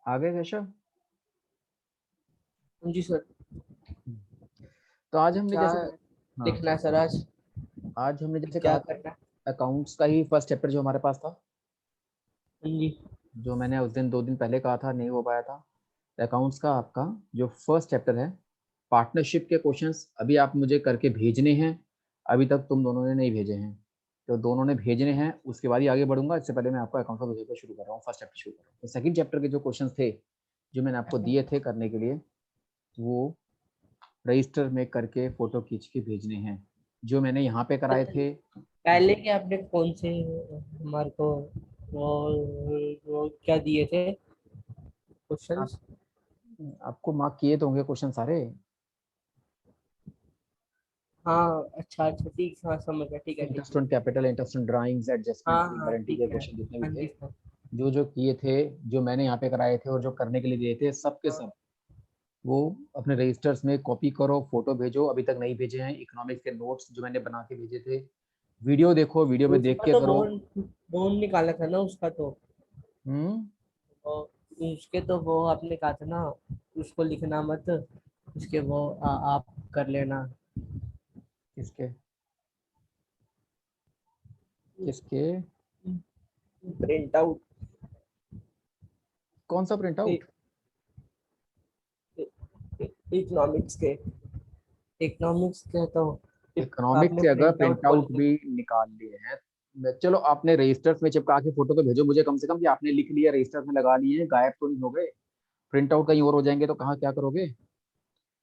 आ गए केशव? जी सर। तो आज हमने क्या जैसे, हाँ, लिखना है सर आज? आज हमने जैसे क्या कहा था करना है? अकाउंट्स का ही फर्स्ट चैप्टर जो हमारे पास था, हाँ जी। जो मैंने उस दिन 2 दिन पहले कहा था नहीं हो पाया था। अकाउंट्स का आपका जो फर्स्ट चैप्टर है, पार्टनरशिप के क्वेश्चंस अभी आप मुझे करके भेजने हैं। अभी तक तुम दोनों ने नहीं भेजे हैं, तो दोनों ने भेजने हैं, उसके बाद ही आगे बढ़ूंगा। इससे पहले मैं आपको अकाउंट का पेपर शुरू कर रहा हूँ, फर्स्ट चैप्टर शुरू कर रहा हूँ। तो सेकंड चैप्टर के जो क्वेश्चन थे, जो मैंने आपको दिए थे करने के लिए, वो रजिस्टर में करके फोटो खींच के भेजने हैं, जो मैंने यहाँ पे कराए थे। पहले के आपने कौन से हमारे को वो वो क्या दिए थे आप क्वेश्चंस? आपको मार्क किए तो होंगे क्वेश्चन सारे। हाँ अच्छा अच्छा, ठीक, हाँ समझ गया, ठीक है ठीक इंटरेस्ट है। On capital, interest on drawings, हाँ एडजस्टमेंट, हाँ गारंटी ठीक के है। क्वेश्चन जितने भी हाँ थे, जी सर। जो जो किए थे, जो मैंने यहाँ पे कराए थे और जो करने के लिए दिए थे, सब के हाँ सब वो अपने रजिस्टर्स में कॉपी करो, फोटो भेजो। अभी तक नहीं भेजे हैं, इकोनॉमिक्स के नोट्स जो मैंने बना के भेजे थे, वीडियो देखो, वीडियो में देख उसका के तो करो। बोन बोन निकाला था ना उसका तो। हम्म। वो उसके तो वो आपने कहा था ना, उसको लिखना मत, उसके वो आप कर लेना। किसके? किसके? Print out. कौन सा प्रिंट आउट? इकोनॉमिक्स के, इकोनॉमिक्स के तो इकोनॉमिक्स आपने से अगर प्रिंट प्रिंट आउट बोल आउट भी निकाल लिए हैं, चलो आपने रजिस्टर्स में चिपका के फोटो तो भेजो मुझे, कम से कम कि आपने लिख लिया, रजिस्टर्स में लगा लिए हैं, गायब तो नहीं हो गए। प्रिंट आउट कहीं और हो जाएंगे तो कहाँ क्या करोगे?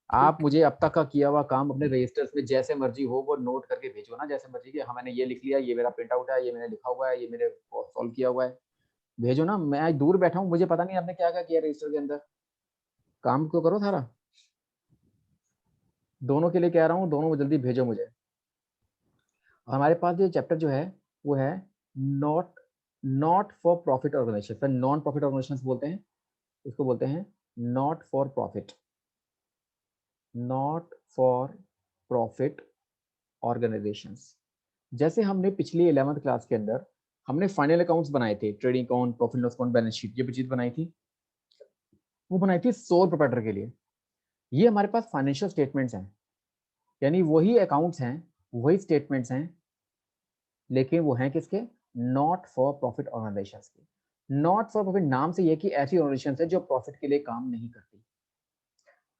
आप ठीक। मुझे अब तक का किया हुआ काम अपने रजिस्टर्स में जैसे मर्जी हो वो नोट करके भेजो ना, जैसे मर्जी कि हाँ मैंने ये लिख लिया, ये मेरा प्रिंट आउट है, ये मैंने लिखा हुआ है, ये मैंने सॉल्व किया हुआ है। भेजो ना, मैं आज दूर बैठा हूँ, मुझे पता नहीं आपने क्या क्या किया रजिस्टर के अंदर। काम तो करो सारा। दोनों के लिए कह रहा हूँ, दोनों जल्दी भेजो मुझे। और हमारे पास ये चैप्टर जो है वो है not not for profit organisation, non profit organisation बोलते हैं इसको, बोलते हैं not for profit, not for profit organisations. जैसे हमने पिछली 11th क्लास के अंदर हमने फाइनल अकाउंट्स बनाए थे, trading account, profit loss account, balance sheet, ये भी चीज बनाई थी। वो बनाई थी सोल प्रोप्राइटर के लिए। ये हमारे पास फाइनेंशियल स्टेटमेंट्स हैं, यानी वही अकाउंट्स हैं, वही स्टेटमेंट्स हैं, लेकिन वो हैं किसके? नॉट फॉर प्रॉफिट ऑर्गेनाइजेशंस के। नॉट फॉर प्रॉफिट नाम से ये कि ऐसी ऑर्गेनाइजेशन है जो प्रॉफिट के लिए काम नहीं करती।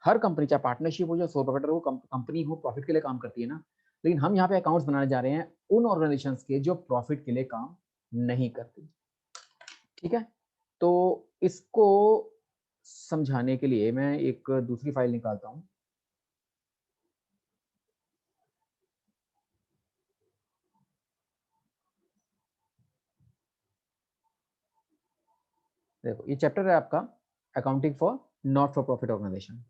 हर कंपनी, चाहे पार्टनरशिप हो, जो सोल प्रोप्राइटर हो, कंपनी हो, प्रॉफिट के लिए काम करती है ना। लेकिन हम यहाँ पे अकाउंट्स बनाने जा रहे हैं उन ऑर्गेनाइजेशन के जो प्रॉफिट के लिए काम नहीं करती। ठीक है, तो इसको समझाने के लिए मैं एक दूसरी फाइल निकालता हूं। देखो ये चैप्टर है आपका accounting for not for profit organisation.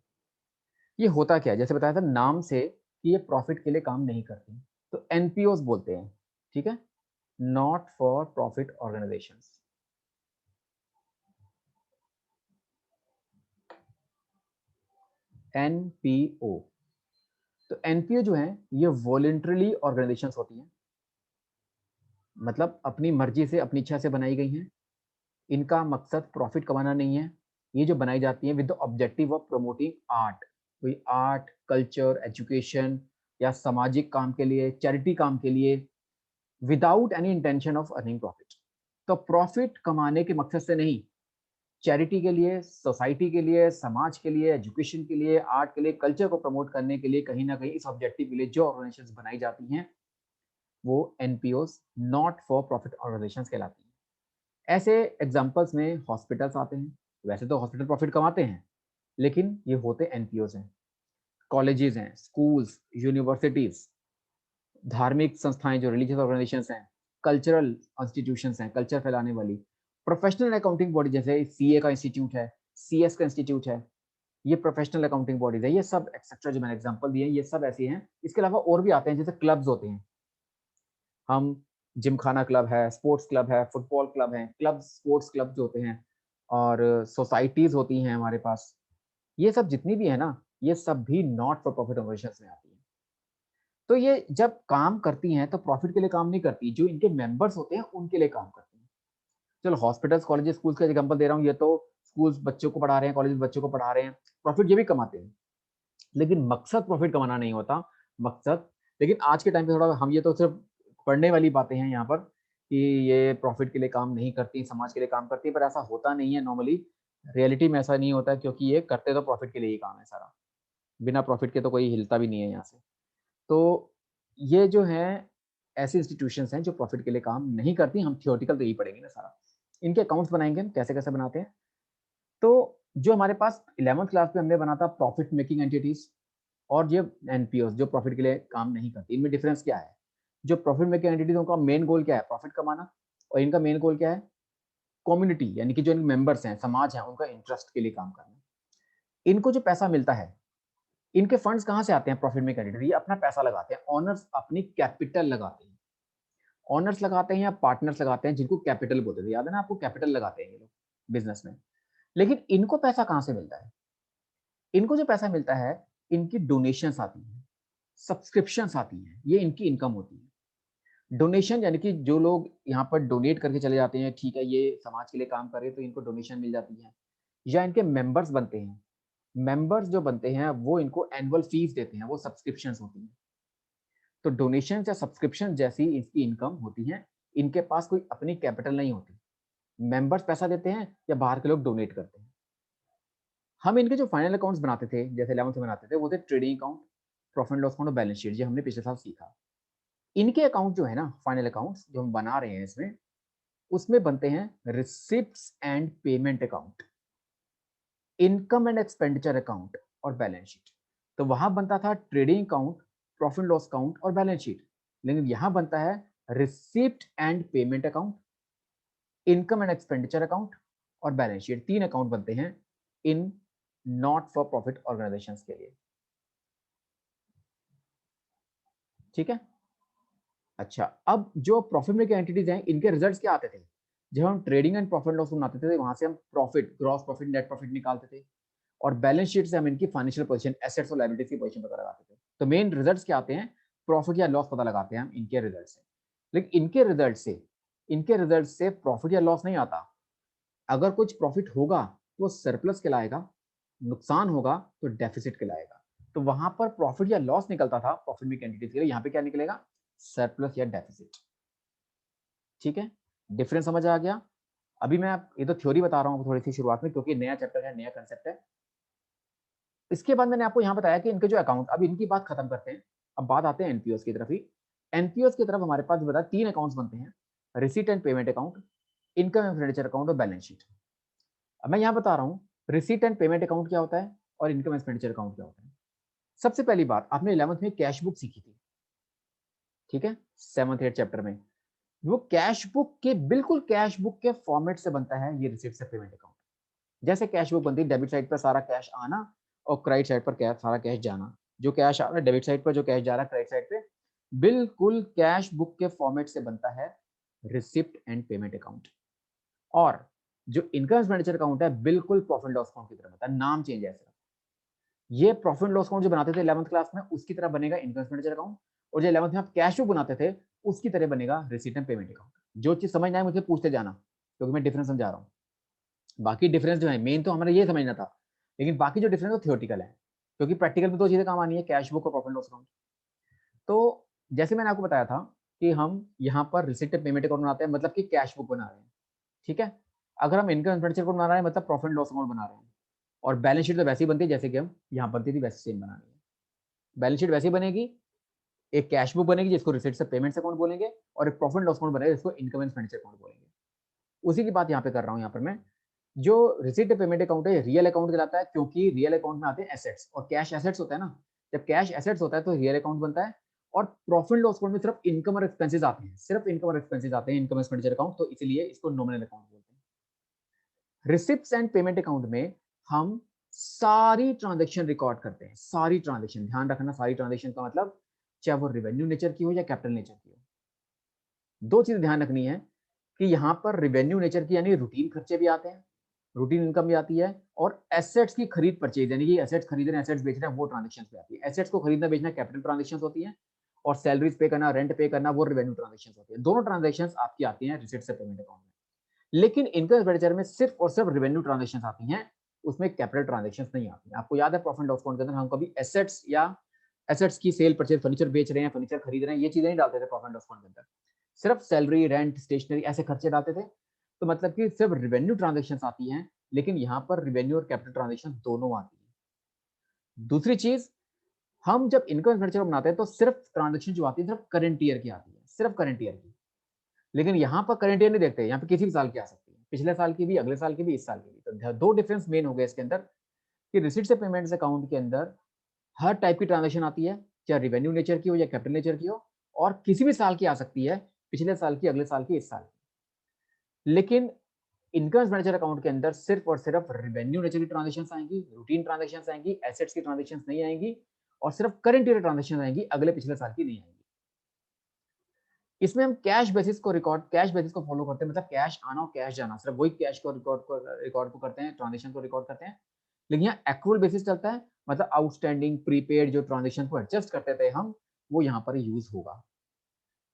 ये होता क्या है, जैसे बताया था नाम से कि ये प्रॉफिट के लिए काम नहीं करती, तो एनपीओस बोलते हैं। ठीक है, not for profit organisation, NPO. तो एनपीओ जो है ये वॉलेंटरली ऑर्गेनाइजेशंस होती हैं, मतलब अपनी मर्जी से, अपनी इच्छा से बनाई गई हैं। इनका मकसद प्रॉफिट कमाना नहीं है। ये जो बनाई जाती है with the objective of promoting art, कोई आर्ट, कल्चर, एजुकेशन या सामाजिक काम के लिए, चैरिटी काम के लिए, without any intention of earning profit. तो प्रॉफिट कमाने के मकसद से नहीं, चैरिटी के लिए, सोसाइटी के लिए, समाज के लिए, एजुकेशन के लिए, आर्ट के लिए, कल्चर को प्रमोट करने के लिए, कहीं ना कहीं इस ऑब्जेक्टिव के लिए जो ऑर्गेनाइजेशन बनाई जाती हैं वो NPO, not for profit organisation कहलाती हैं। ऐसे एग्जाम्पल्स में हॉस्पिटल्स आते हैं। वैसे तो हॉस्पिटल प्रॉफिट कमाते हैं, लेकिन ये होते एनपीओ हैं। कॉलेजेस हैं, स्कूल्स, यूनिवर्सिटीज, धार्मिक संस्थाएं जो रिलीजियस ऑर्गेनाइजेशंस हैं, कल्चरल इंस्टीट्यूशंस हैं, कल्चर फैलाने वाली, प्रोफेशनल अकाउंटिंग बॉडी जैसे सीए का इंस्टीट्यूट है, सीएस का इंस्टीट्यूट है, ये प्रोफेशनल अकाउंटिंग बॉडीज है। ये सब एक्सेट्रा जो मैंने एग्जांपल दिए ये सब ऐसी हैं। इसके अलावा और भी आते हैं, जैसे क्लब्स होते हैं। हम जिम खाना क्लब है, स्पोर्ट्स क्लब है, फुटबॉल क्लब है, क्लब स्पोर्ट्स क्लब जो होते हैं, और सोसाइटीज होती हैं हमारे पास। ये सब जितनी भी है ना, ये सब भी नॉट फॉर प्रॉफिट ऑर्गेनाइजेशंस में आती है। तो ये जब काम करती हैं तो प्रॉफिट के लिए काम नहीं करती, जो इनके मेंबर्स होते हैं उनके लिए काम करती हैं। चलो हॉस्पिटल्स, कॉलेजेस, स्कूल्स का एग्जांपल दे रहा हूँ, ये तो स्कूल्स बच्चों को पढ़ा रहे हैं, कॉलेज बच्चों को पढ़ा रहे हैं, प्रॉफिट ये भी कमाते हैं। लेकिन मकसद प्रॉफिट कमाना नहीं होता, मकसद, लेकिन आज के टाइम पे थोड़ा हम ये तो सिर्फ पढ़ने वाली बातें हैं यहाँ पर कि ये प्रॉफिट के लिए काम नहीं करती, समाज के लिए काम करती है, पर ऐसा होता नहीं है नॉर्मली। रियलिटी में ऐसा नहीं होता है, क्योंकि ये करते तो प्रॉफिट के लिए ही काम है सारा। बिना प्रॉफिट के तो कोई हिलता भी नहीं है यहाँ से। तो ये जो है ऐसी इंस्टीट्यूशंस हैं जो प्रॉफिट के लिए काम नहीं करती। हम थियोरेटिकल तो यही पढ़ेंगे ना सारा। इनके अकाउंट्स बनाएँगे हम, कैसे-कैसे बनाते हैं। तो जो हमारे पास 11th क्लास में हमने बना था प्रॉफिट मेकिंग एंटिटीज़ और ये एनपीओज़ जो प्रॉफिट के लिए काम नहीं करती, इनमें डिफरेंस क्या है? जो प्रॉफिट मेकिंग एंटिटीज़ उनका मेन गोल क्या है? प्रॉफिट कमाना। और इनका मेन गोल क्या है? कम्युनिटी यानी कि जो इनके मेंबर्स हैं, समाज है, उनका इंटरेस्ट के लिए काम करना। इनको जो पैसा मिलता है, इनके फंड्स कहाँ से आते हैं प्रॉफिट मेकिंग एंटिटी? ये अपना पैसा लगाते हैं, ओनर्स अपनी कैपिटल लगाते हैं। ओनर्स लगाते हैं या पार्टनर्स लगाते हैं जिनको कैपिटल बोलते थे, याद है ना आपको? कैपिटल लगाते हैं ये लोग बिज़नेस में। लेकिन इनको पैसा कहाँ से मिलता है? इनको जो पैसा मिलता है, इनकी डोनेशंस आती हैं, सब्सक्रिप्शंस आती हैं, ये इनकी इनकम होती है। डोनेशन यानी कि जो लोग यहाँ पर डोनेट करके चले जाते हैं, ठीक है, ये समाज के लिए काम कर रहे हैं, तो इनको डोनेशन मिल जाती है। या इनके मेंबर्स बनते हैं। मेंबर्स जो बनते हैं, वो इनको एनुअल फीस देते हैं, वो सब्सक्रिप्शंस होती हैं। तो डोनेशन या सब्सक्रिप्शन जैसी इसकी इनकम होती है। इनके पास कोई अपनी कैपिटल नहीं होती। मेंबर्स पैसा देते हैं या बाहर के लोग डोनेट करते हैं। हम इनके जो फाइनल अकाउंट्स बनाते थे, जैसे 11th में बनाते थे, वो थे trading account, profit and loss account और बैलेंस शीट। ये हमने पिछले साल सीखा। इनके अकाउंट जो है ना, फाइनल अकाउंट्स जो हम बना रहे हैं इसमें, उसमें बनते हैं receipts and payment account, income and expenditure account और बैलेंस शीट। तो वहां बनता था trading account, profit loss account और बैलेंस शीट। लेकिन यहां बनता है receipt and payment account, income and expenditure account और बैलेंस शीट। 3 अकाउंट बनते हैं in not for profit organisations के लिए। ठीक है। अच्छा, अब जो प्रॉफिट मेकिंग एंटिटीज हैं, इनके रिजल्ट्स क्या आते थे? जब हम ट्रेडिंग एंड प्रॉफिट लॉस बनाते थे, वहां से हम profit, gross profit, net profit निकालते थे। और बैलेंस शीट से हम इनकी फाइनेंशियल पोजीशन, एसेट्स और लायबिलिटीज की पोजीशन पता लगाते थे। तो मेन रिजल्ट्स क्या आते हैं? प्रॉफिट या लॉस पता लगाते हैं हम इनके रिजल्ट से। लेकिन इनके रिजल्ट से प्रॉफिट या लॉस नहीं आता। अगर कुछ प्रॉफिट होगा तो वो सरप्लस कहलाएगा, नुकसान होगा तो डेफिसिट कहलाएगा। तो वहां पर प्रॉफिट या लॉस निकलता था प्रॉफिट मेकिंग एंटिटीज के लिए, यहाँ पे क्या निकलेगा? सरप्लस या डेफिसिट। ठीक है, डिफरेंस समझ आ गया? अभी मैं आप ये तो थ्योरी बता रहा हूँ थोड़ी सी शुरुआत में, क्योंकि नया चैप्टर है, नया कंसेप्ट है। इसके बाद मैंने आपको यहाँ बताया कि इनके जो अकाउंट, अब इनकी बात खत्म करते हैं। अब बात आते हैं एनपीओस की तरफ ही। एनपीओस की तरफ हमारे पास बताया 3 अकाउंट्स बनते हैं, receipt and payment account, income and expenditure account और बैलेंस शीट। अब मैं यहाँ बता रहा हूँ रिसीट एंड पेमेंट अकाउंट क्या होता है और इनकम एंड एक्सपेंडिचर अकाउंट क्या होता है। सबसे पहली बात, आपने 11th में कैश बुक सीखी थी, ठीक है, 7th 8th चैप्टर में। वो कैश बुक के, बिल्कुल कैश बुक के फॉर्मेट से बनता है ये रिसीट से पेमेंट अकाउंट। जैसे कैश बुक बनती है, डेबिट साइड पर सारा कैश आना और क्रेडिट साइड पर सारा कैश जाना। जो कैश आ रहा है डेबिट साइड पर, जो कैश जा रहा है क्रेडिट साइड पे, बिल्कुल कैश बुक के फॉर्मेट से बनता है रिसिप्ट एंड पेमेंट अकाउंट। और जो इनकम एक्सपेंडिचर अकाउंट है, बिल्कुल प्रॉफिट लॉस अकाउंट की तरह बनता है, नाम चेंज है सिर्फ। ये प्रॉफिट लॉस अकाउंट जो बनाते थे 11th क्लास में, उसकी तरह बनेगा इनकम एक्सपेंडिचर अकाउंट। और जो 11th में आप कैश बुक बनाते थे, उसकी तरह बनेगा रिसीट एंड पेमेंट अकाउंट। जो चीज समझना है मुझे पूछते जाना, क्योंकि मैं डिफरेंस समझा रहा हूँ। बाकी डिफरेंस जो है, मेन तो हमारा ये समझना था, लेकिन बाकी जो डिफरेंस है थियोरेटिकल है, क्योंकि प्रैक्टिकल में 2 चीजें काम आनी है, कैश बुक और प्रॉफिट लॉस अकाउंट। तो जैसे मैंने आपको बताया था कि हम यहाँ पर रिसीट एंड पेमेंट अकाउंट बनाते हैं, मतलब कि कैश बुक बना रहे हैं, ठीक है। अगर हम इनकम एक्सपेंडिचर अकाउंट बना रहे हैं, मतलब प्रॉफिट लॉस अकाउंट बना रहे हैं। और बैलेंस शीट तो वैसे ही बनती है जैसे कि हम यहाँ बनती थी, वैसे सेम बनानी है। बैलेंस शीट वैसे ही बनेगी, एक कैश बुक बनेगी जिसको रिसीट से पेमेंट्स अकाउंट बोलेंगे, और एक प्रॉफिट लॉस अकाउंट बनेगा जिसको इनकम एंड एक्सपेंडिचर अकाउंट बोलेंगे। उसी की बात यहाँ पे कर रहा हूँ। यहाँ पर मैं, जो रिसीट पेमेंट अकाउंट है, रियल अकाउंट कहलाता है, क्योंकि रियल अकाउंट में आते हैं एसेट्स और कैश एसेट्स होता है ना। जब कैश एसेट्स होता है तो रियल अकाउंट बनता है। और प्रॉफिट लॉस अकाउंट में सिर्फ इनकम और एक्सपेंसेस आते हैं, सिर्फ इनकम और एक्सपेंसेस आते हैं, इनकम एक्सपेंडिचर अकाउंट, तो इसलिए इसको नॉमिनल अकाउंट बोलते हैं। रिसिप्ट्स एंड पेमेंट अकाउंट में हम सारी ट्रांजेक्शन रिकॉर्ड करते हैं, सारी ट्रांजेक्शन, ध्यान रखना, सारी ट्रांजेक्शन का मतलब चाहे वो रेवेन्यू नेचर की हो या कैपिटल नेचर की हो। 2 चीजें ध्यान रखनी है कि यहाँ पर रेवेन्यू नेचर की यानी रूटीन खर्चे भी आते हैं, रूटीन इनकम भी आती है, और एसेट्स की खरीद परचेज यानी कि एसेट्स खरीद रहे हैं, एसेट्स बेच रहे हैं, वो ट्रांजेक्शन पे आती है। एसेट्स को खरीदना बेचना कैपिटल ट्रांजेक्शन होती है, और सैलरीज पे करना, रेंट पे करना, वो रेवेन्यू ट्रांजेक्शन होती है। दोनों ट्रांजेक्शन आपकी आती हैं रिसिप्ट से पेमेंट अकाउंट में। लेकिन इनकम एक्सपेंडिचर में सिर्फ और सिर्फ रेवेन्यू ट्रांजेक्शन आती हैं, उसमें कैपिटल ट्रांजेक्शन नहीं आती हैं। आपको याद है प्रॉफिट लॉस अकाउंट के अंदर हम कभी एसेट्स या एसेट्स की सेल परचेज, फर्नीचर बेच रहे हैं, फर्नीचर खरीद रहे हैं, ये चीजें नहीं डालते थे प्रॉफिट लॉस अकाउंट के अंदर। सिर्फ सैलरी, रेंट, स्टेशनरी ऐसे खर्चे डालते थे। तो मतलब कि सिर्फ रेवेन्यू ट्रांजेक्शन आती हैं, लेकिन यहाँ पर रेवेन्यू और कैपिटल ट्रांजेक्शन दोनों आती है। दूसरी चीज, हम जब इनकम एक्सपेंडिचर बनाते हैं तो सिर्फ ट्रांजेक्शन जो आती है सिर्फ करंट ईयर की आती है, सिर्फ करंट ईयर की। लेकिन यहाँ पर करंट ईयर नहीं देखते, यहाँ पे किसी भी साल की आ सकती है, पिछले साल की भी, अगले साल की भी, इस साल की भी। तो दो डिफरेंस मेन हो गए इसके अंदर कि रिसीट से पेमेंट्स अकाउंट के अंदर हर टाइप की ट्रांजेक्शन आती है, चाहे रेवेन्यू नेचर की हो या कैपिटल नेचर की हो, और किसी भी साल की आ सकती है, पिछले साल की, अगले साल की, इस साल की। लेकिन इनकम एक्सपेंडिचर अकाउंट के अंदर सिर्फ और सिर्फ रेवेन्यू नेचर की ट्रांजेक्शन आएंगी, रूटीन ट्रांजेक्शन आएंगी, एसेट्स की ट्रांजेक्शन नहीं आएंगी, और सिर्फ करंट ईयर ट्रांजेक्शन आएंगी, अगले पिछले साल की नहीं आएंगी। इसमें हम कैश बेसिस को रिकॉर्ड, कैश बेसिस को फॉलो करते हैं, मतलब कैश आना और कैश जाना, सिर्फ वही कैश को रिकॉर्ड को करते हैं, ट्रांजेक्शन को रिकॉर्ड करते हैं। लेकिन यहाँ एक्रूअल बेसिस चलता है, मतलब आउटस्टैंडिंग, प्रीपेड जो ट्रांजेक्शन को एडजस्ट करते थे हम, वो यहाँ पर यूज होगा।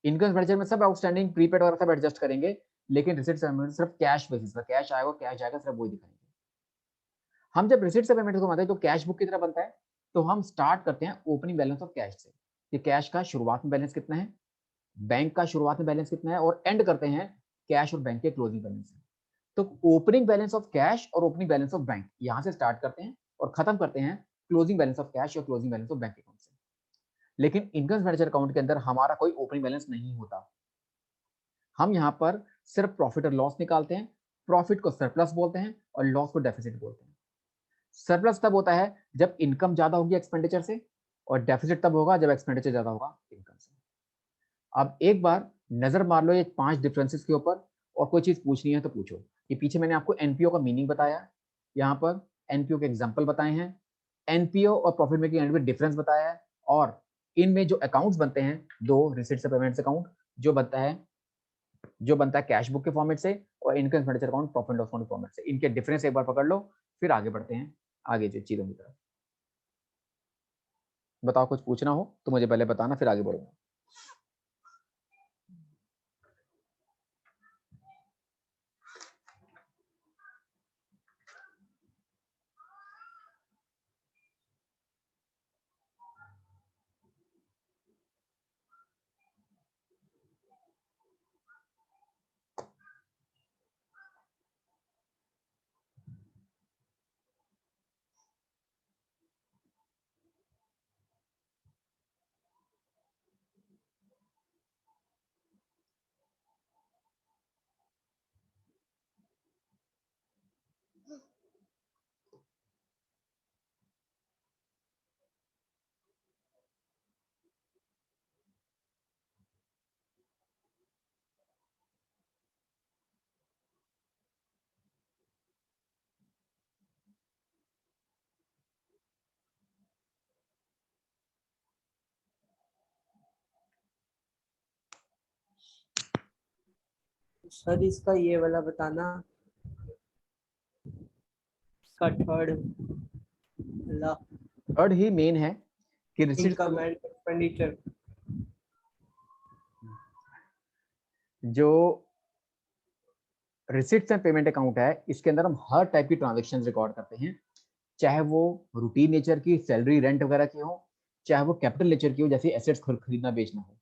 इनकम एक्सपेंडिचर में सब आउटस्टैंडिंग, प्रीपेड वगैरह सब एडजस्ट करेंगे, लेकिन रिसिट से पेमेंट सिर्फ कैश बेसिस पर, कैश आएगा कैश जाएगा, सिर्फ वही दिखाएंगे। हम जब रिसिट से पेमेंट को बनाते हैं तो कैश बुक की तरह बनता है। तो हम स्टार्ट करते हैं ओपनिंग बैलेंस ऑफ कैश से, कि कैश का शुरुआत में बैलेंस कितना है, बैंक का शुरुआत में बैलेंस कितना है, और एंड करते हैं कैश और बैंक के क्लोजिंग बैलेंस से। तो ओपनिंग बैलेंस ऑफ कैश और ओपनिंग बैलेंस ऑफ बैंक, यहां से स्टार्ट करते हैं और खत्म करते हैं क्लोजिंग बैलेंस ऑफ कैश और closing balance of bank account से। लेकिन इनकम मैनेजर अकाउंट के अंदर हमारा कोई ओपनिंग बैलेंस नहीं होता। हम यहाँ पर सिर्फ प्रॉफिट और लॉस निकालते हैं। प्रॉफिट को सरप्लस बोलते हैं और लॉस को डेफिसिट बोलते हैं। सरप्लस तब होता है जब इनकम ज्यादा होगी एक्सपेंडिचर से, और डेफिसिट तब होगा जब एक्सपेंडिचर ज्यादा होगा इनकम से। अब एक बार नजर मार लो ये 5 डिफरेंसेस के ऊपर, और कोई चीज पूछनी है तो पूछो। ये पीछे मैंने आपको एनपीओ का मीनिंग बताया, यहाँ पर एनपीओ के एग्जांपल बताए हैं, एनपीओ और प्रॉफिट मेकिंग एंड में डिफरेंस बताया है, और इनमें जो अकाउंट्स बनते हैं, दो रिसिट से पेमेंट्स अकाउंट जो बनता है कैश बुक के फॉर्मेट से, और income expenditure account profit loss account format से। इनके डिफरेंस एक बार पकड़ लो, फिर आगे बढ़ते हैं आगे जो चीजों की तरफ। बताओ, कुछ पूछना हो तो मुझे पहले बताना, फिर आगे बढ़ूंगा। सर इसका ये वाला बताना, इसका थर्ड ला थर्ड ही मेन है कि रिसिट इनकम एंड एक्सपेंडिचर। जो रिसिट्स एंड पेमेंट अकाउंट है, इसके अंदर हम हर टाइप की ट्रांजेक्शन रिकॉर्ड करते हैं, चाहे वो रूटीन नेचर की, सैलरी, रेंट वगैरह की हो, चाहे वो कैपिटल नेचर की हो, जैसे एसेट्स खरीदना बेचना हो।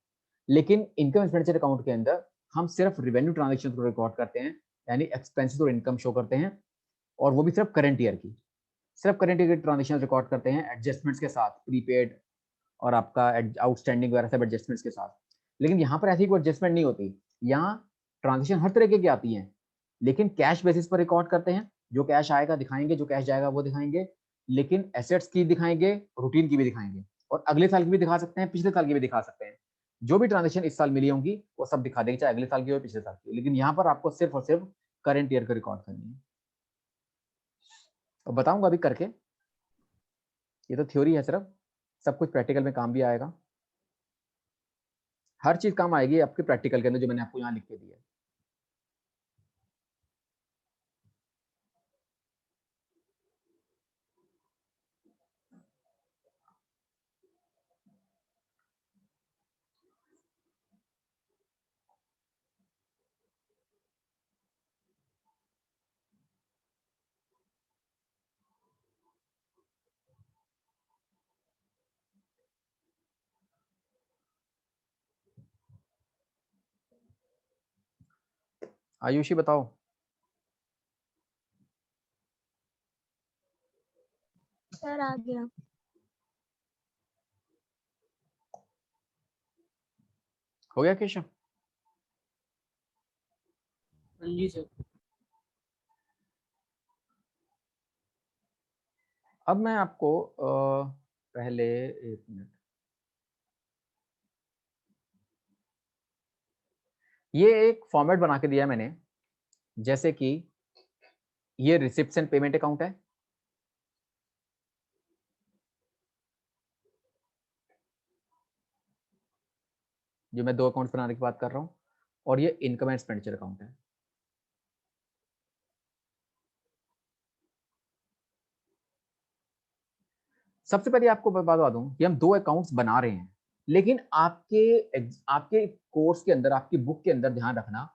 लेकिन इनकम एक्सपेंडिचर अकाउंट के अंदर हम सिर्फ रेवेन्यू ट्रांजेक्शन को रिकॉर्ड करते हैं, यानी एक्सपेंसेस और इनकम शो करते हैं, और वो भी सिर्फ करंट ईयर की। सिर्फ करंट ईयर की ट्रांजेक्शन रिकॉर्ड करते हैं एडजस्टमेंट्स के साथ, प्रीपेड और आपका आउटस्टैंडिंग वगैरह सब एडजस्टमेंट्स के साथ। लेकिन यहाँ पर ऐसी कोई एडजस्टमेंट नहीं होती। यहाँ ट्रांजेक्शन हर तरीके की आती हैं, लेकिन कैश बेसिस पर रिकॉर्ड करते हैं। जो कैश आएगा दिखाएंगे, जो कैश जाएगा वो दिखाएंगे। लेकिन एसेट्स की दिखाएंगे, रूटीन की भी दिखाएंगे, और अगले साल की भी दिखा सकते हैं, पिछले साल की भी दिखा सकते हैं। जो भी ट्रांजेक्शन इस साल मिली होंगी वो सब दिखा देंगे, चाहे अगले साल की हो पिछले साल की। लेकिन यहाँ पर आपको सिर्फ और सिर्फ करंट ईयर का रिकॉर्ड करनी है। और बताऊंगा अभी करके, ये तो थ्योरी है सिर्फ, सब कुछ प्रैक्टिकल में काम भी आएगा। हर चीज काम आएगी आपके प्रैक्टिकल के अंदर, जो मैंने आपको यहाँ लिख के दी है। आयुषी बताओ। सर आ गया। हो गया केशव? हाँ जी सर। अब मैं आपको पहले एक मिनट, ये एक फॉर्मेट बना के दिया है मैंने, जैसे कि ये रिसिप्ट्स एंड पेमेंट अकाउंट है, जो मैं 2 अकाउंट्स बनाने की बात कर रहा हूँ, और ये इनकम एंड एक्सपेंडिचर अकाउंट है। सबसे पहले आपको बता दूं कि हम 2 अकाउंट्स बना रहे हैं, लेकिन आपके कोर्स के अंदर, आपकी बुक के अंदर ध्यान रखना,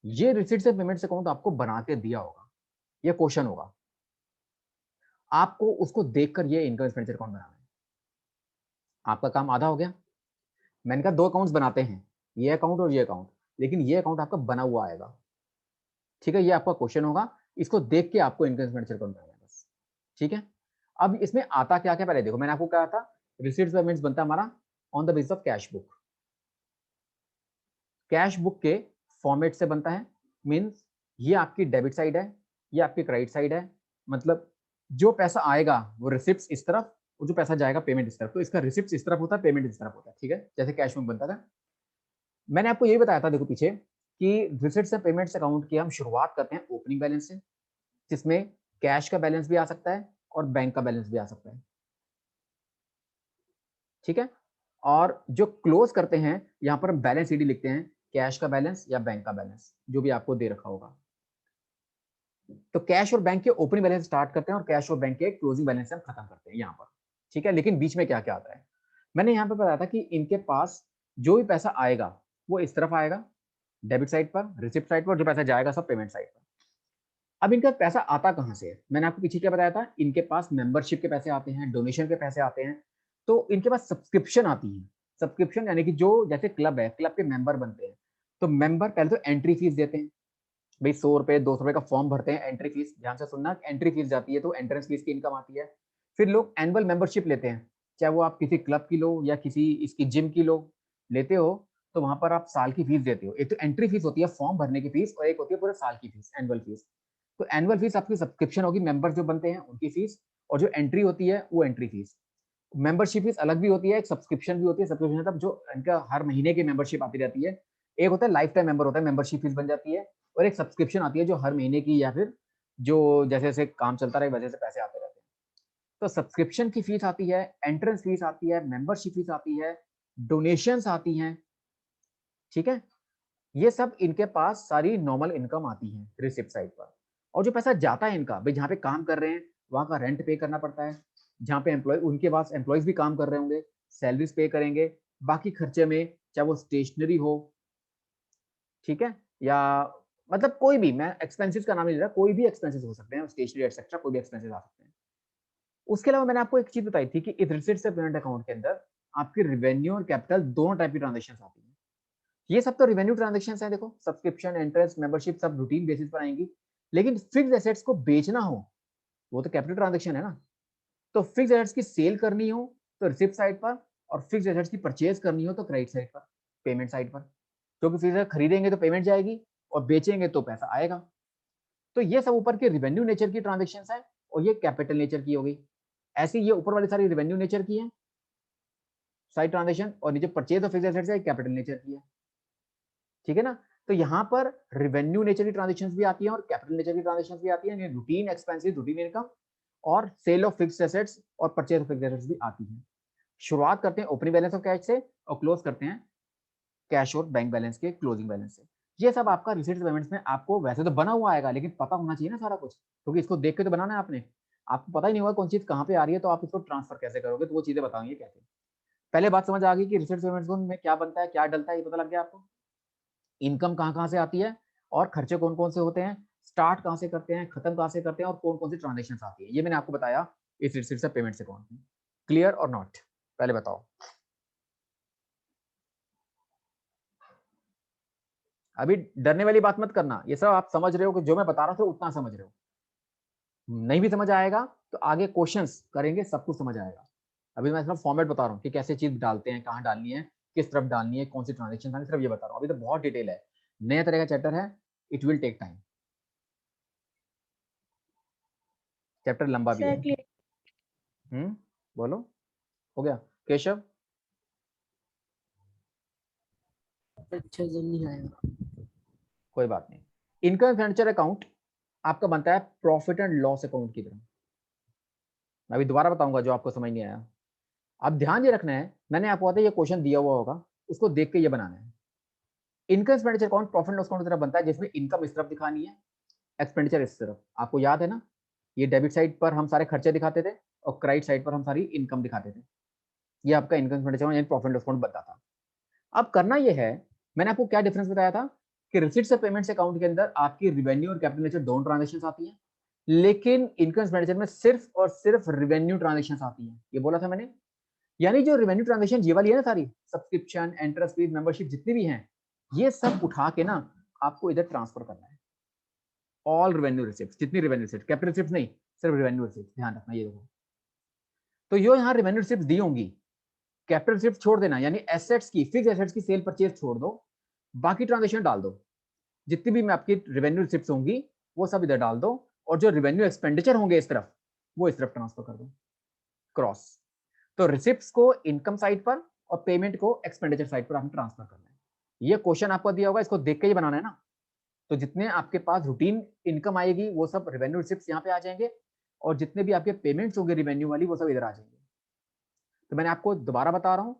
ये रिसिप्ट्स एंड पेमेंट्स अकाउंट आपको बना के दिया होगा, ये क्वेश्चन होगा, आपको उसको देखकर ये इनकम एक्सपेंडिचर अकाउंट बनाना है। आपका काम आधा हो गया। मैंने कहा 2 अकाउंट्स बनाते हैं, ये अकाउंट और ये अकाउंट, लेकिन ये अकाउंट आपका बना हुआ आएगा, ठीक है? ये आपका क्वेश्चन होगा, इसको देख के आपको इनकम एक्सपेंडिचर अकाउंट बनाना है बस, ठीक है? अब इसमें आता क्या-क्या पहले देखो, मैंने आपको कहा था रिसीट्स पेमेंट्स बनता है हमारा on the basis of cash book. Cash book के फॉर्मेट से बनता है, मीन्स ये आपकी डेबिट साइड है, ये आपकी क्रेडिट साइड है, मतलब जो पैसा आएगा वो रिसिप्ट्स इस तरफ, और जो पैसा जाएगा पेमेंट इस तरफ, तो इसका रिसिप्ट्स इस तरफ होता है, पेमेंट इस तरफ होता है, ठीक है? जैसे कैश बुक बनता था। मैंने आपको यही बताया था देखो पीछे, कि रिसिप्ट्स एंड पेमेंट्स अकाउंट की हम शुरुआत करते हैं ओपनिंग बैलेंस से, जिसमें कैश का बैलेंस भी आ सकता है और बैंक का बैलेंस भी आ सकता है, ठीक है? और जो क्लोज करते हैं, यहाँ पर हम बैलेंस शीट लिखते हैं, कैश का बैलेंस या बैंक का बैलेंस, जो भी आपको दे रखा होगा। तो कैश और बैंक के ओपनिंग बैलेंस स्टार्ट करते हैं और कैश और बैंक के क्लोजिंग बैलेंस से हम खत्म करते हैं यहाँ पर, ठीक है? लेकिन बीच में क्या-क्या आता है? मैंने यहाँ पे बताया था कि इनके पास जो भी पैसा आएगा, वो इस तरफ आएगा, डेबिट साइड पर, रिसिप्ट साइड पर, जो पैसा जाएगा सब पेमेंट साइड पर। अब इनका पैसा आता कहाँ से है? मैंने आपको पीछे क्या बताया था? इनके पास मेंबरशिप के पैसे आते हैं, डोनेशन के पैसे आते हैं, तो इनके पास सब्सक्रिप्शन आती है। सब्सक्रिप्शन यानी कि जो जैसे क्लब है, क्लब के मेंबर बनते हैं, तो मेंबर पहले तो एंट्री फीस देते हैं। भई ₹100 ₹200 का फॉर्म भरते हैं, एंट्री फीस, ध्यान से सुनना, एंट्री फीस जाती है तो एंट्रेंस फीस की इनकम आती है। फिर लोग एनुअल मेंबरशिप लेते हैं, चाहे वो आप किसी क्लब की लो या किसी इसकी जिम की लो, लेते हो, तो वहाँ पर आप साल की फीस देते हो। एक तो एंट्री फीस होती है फॉर्म भरने की फीस, और एक होती है पूरे साल की फीस, एनुअल फीस। तो एनुअल फीस आपकी सब्सक्रिप्शन होगी, मेंबर जो बनते हैं उनकी फीस, और जो एंट्री होती है वो एंट्री फीस। मेंबरशिप फीस अलग भी होती है, एक सब्सक्रिप्शन भी होती है। सब्सक्रिप्शन मतलब जो इनका हर महीने की मेंबरशिप आती रहती है। एक होता है लाइफ टाइम मेंबर होता है, मेंबरशिप फीस बन जाती है, और एक सब्सक्रिप्शन आती है जो हर महीने की, या फिर जो जैसे-जैसे काम चलता रहे वजह से पैसे आते रहते हैं। तो सब्सक्रिप्शन की फीस आती है, एंट्रेंस फीस आती है, मेंबरशिप फीस आती है, डोनेशंस आती हैं, ठीक है? ये सब इनके पास सारी नॉर्मल इनकम आती है रिसिप्ट साइड पर। और जो पैसा जाता है इनका, भाई जहाँ पे काम कर रहे हैं, वहाँ का रेंट पे करना पड़ता है। जहाँ पे एम्प्लॉय, उनके पास एम्प्लॉइज़ भी काम कर रहे होंगे, सैलरीज़ पे करेंगे। बाकी खर्चे में चाहे वो स्टेशनरी हो, ठीक है? या मतलब कोई भी, मैं एक्सपेंसेस का नाम नहीं ले रहा, कोई भी एक्सपेंसेस हो सकते हैं, स्टेशनरी एटसेट्रा, कोई भी एक्सपेंसेस आ सकते हैं। उसके अलावा मैंने आपको एक चीज़ बताई थी कि इस रिसिप्ट से पेमेंट अकाउंट के अंदर आपकी रेवेन्यू और कैपिटल दोनों टाइप की ट्रांज़ैक्शंस आती हैं। ये सब तो रेवेन्यू ट्रांज़ैक्शंस हैं देखो, सब्सक्रिप्शन, इंटरेस्ट, मेंबरशिप सब रूटीन बेसिस पर आएँगी। लेकिन फिक्स्ड एसेट्स को बेचना हो, वो तो कैपिटल ट्रांज़ैक्शन है ना। तो फिक्स्ड एसेट्स की सेल करनी हो तो रिसिप्ट साइड पर, और फिक्स्ड एसेट्स की परचेज़ करनी हो तो क्रेडिट साइड पर, पेमेंट साइड पर। क्योंकि फिक्स्ड एसेट खरीदेंगे तो पेमेंट जाएगी, और बेचेंगे तो पैसा आएगा। तो ये सब ऊपर के रेवेन्यू नेचर की ट्रांज़ैक्शंस हैं, और ये कैपिटल नेचर की हो गई। ऐसे ही ये ऊपर वाली सारी रेवेन्यू नेचर की हैं, साइड ट्रांज़ैक्शन, और नीचे परचेज़ ऑफ फिक्स्ड एसेट्स है, कैपिटल नेचर की है। ठीक है ना? तो यहाँ पर रेवेन्यू नेचर की ट्रांज़ैक्शंस भी आती हैं और कैपिटल नेचर की ट्रांज़ैक्शंस भी आती हैं, यानी रूटीन एक्सपेंसेस, रूटीन इनकम, और सेल ऑफ फिक्स्ड एसेट्स और परचेज़ ऑफ फिक्स्ड एसेट्स भी आती हैं। शुरुआत करते हैं ओपनिंग बैलेंस ऑफ कैश से, और क्लोज करते हैं कैश और बैंक बैलेंस के क्लोजिंग बैलेंस से। ये सब आपका रिसीट्स पेमेंट्स में आपको वैसे तो बना हुआ आएगा, लेकिन पता होना चाहिए ना सारा कुछ, क्योंकि इसको देख के तो बनाना है आपने। आपको पता ही नहीं होगा कौन चीज़ कहाँ पे आ रही है, तो आप इसको ट्रांसफर कैसे करोगे, तो वो चीज़ें बताएँगे कैसे। पहले बात समझ आ गई कि रिसीट्स पेमेंट्स में क्या बनता है, क्या डलता है, ये पता लग गया आपको? इनकम कहाँ-कहाँ से आती है और खर्चे कौन-कौन से होते हैं, स्टार्ट कहाँ से करते हैं, खत्म कहाँ से करते हैं, और कौन-कौन सी ट्रांज़ैक्शंस आती है। ये मैंने आपको बताया इस रिसीट्स एंड पेमेंट्स अकाउंट में। क्लियर और नॉट? पहले बताओ। अभी डरने वाली बात मत करना, ये सब आप समझ रहे हो कि जो मैं बता रहा था उतना समझ रहे हो। नहीं भी समझ आएगा तो आगे क्वेश्चंस करेंगे, सब कुछ समझ आएगा। अभी मैं सिर्फ फॉर्मेट बता रहा हूँ कि कैसे चीज डालते हैं, कहाँ डालनी है, किस तरफ डालनी है, कौन सी ट्रांजेक्शन डालनी है, सिर्फ ये बता रहा हूँ। अभी तो बहुत डिटेल है, नया तरह का चैप्टर है, it will take time. Chapter लंबा भी सर है। क्लियर। बोलो, हो गया केशव? अच्छे से नहीं आएगा। कोई बात नहीं। इनकम एक्सपेंडिचर अकाउंट आपका बनता है प्रॉफिट एंड लॉस अकाउंट की तरह। मैं अभी दोबारा बताऊंगा जो आपको समझ नहीं आया। आप ध्यान ये रखना है, मैंने आपको बताया ये क्वेश्चन दिया हुआ होगा, उसको देख के ये बनाना है। Income expenditure account profit loss account की तरह बनता है, जिसमें इनकम इस तरफ दिखानी है, एक्सपेंडिचर इस तरफ। आपको याद है ना, ये डेबिट साइड पर हम सारे खर्चे दिखाते थे और क्रेडिट साइड पर हम सारी इनकम दिखाते थे। ये आपका इनकम एक्सपेंडिचर यानी प्रॉफिट लॉस अकाउंट बनता था। अब करना ये है, मैंने आपको क्या डिफरेंस बताया था कि रिसीट्स और पेमेंट्स अकाउंट के अंदर आपकी रिवेन्यू और कैपिटल नेचर दोनों ट्रांजेक्शन आती हैं, लेकिन इनकम एक्सपेंडिचर में सिर्फ और सिर्फ रिवेन्यू ट्रांजेक्शन आती हैं। ये बोला था मैंने। यानी जो रिवेन्यू ट्रांजेक्शन ये वाली है ना, सारी सब्सक्रिप्शन, इंटरेस्ट फीस, मेंबरशिप जितनी भी हैं, ये सब उठा के ना आपको इधर ट्रांसफर करना है। ऑल रिवेन्यू रिसिप्ट, जितनी रिवेन्यू रिसिप्ट, कैपिटल रिसिप्ट नहीं, सिर्फ रिवेन्यू रिसिप्ट, ध्यान रखना। ये देखो, तो यो यहाँ रिवेन्यू रिसिप्ट दी होंगी, कैपिटल रिसिप्ट छोड़ देना, यानी एसेट्स की, फिक्स एसेट्स की सेल परचेज छोड़ दो, बाकी ट्रांजेक्शन डाल दो। जितनी भी मैं आपकी रिवेन्यू रिसिप्ट होंगी वो सब इधर डाल दो, और जो रिवेन्यू एक्सपेंडिचर होंगे इस तरफ, वो इस तरफ ट्रांसफर कर दो, क्रॉस। तो रिसिप्ट्स को इनकम साइड पर और पेमेंट को एक्सपेंडिचर साइड पर आपने ट्रांसफर करना है। ये क्वेश्चन आपको दिया होगा, इसको देख के ही बनाना है ना। तो जितने आपके पास रूटीन इनकम आएगी वो सब रेवेन्यू रिसिप्ट्स यहाँ पे आ जाएंगे, और जितने भी आपके पेमेंट्स होंगे रिवेन्यू वाली वो सब इधर आ जाएंगे। तो मैंने आपको दोबारा बता रहा हूँ,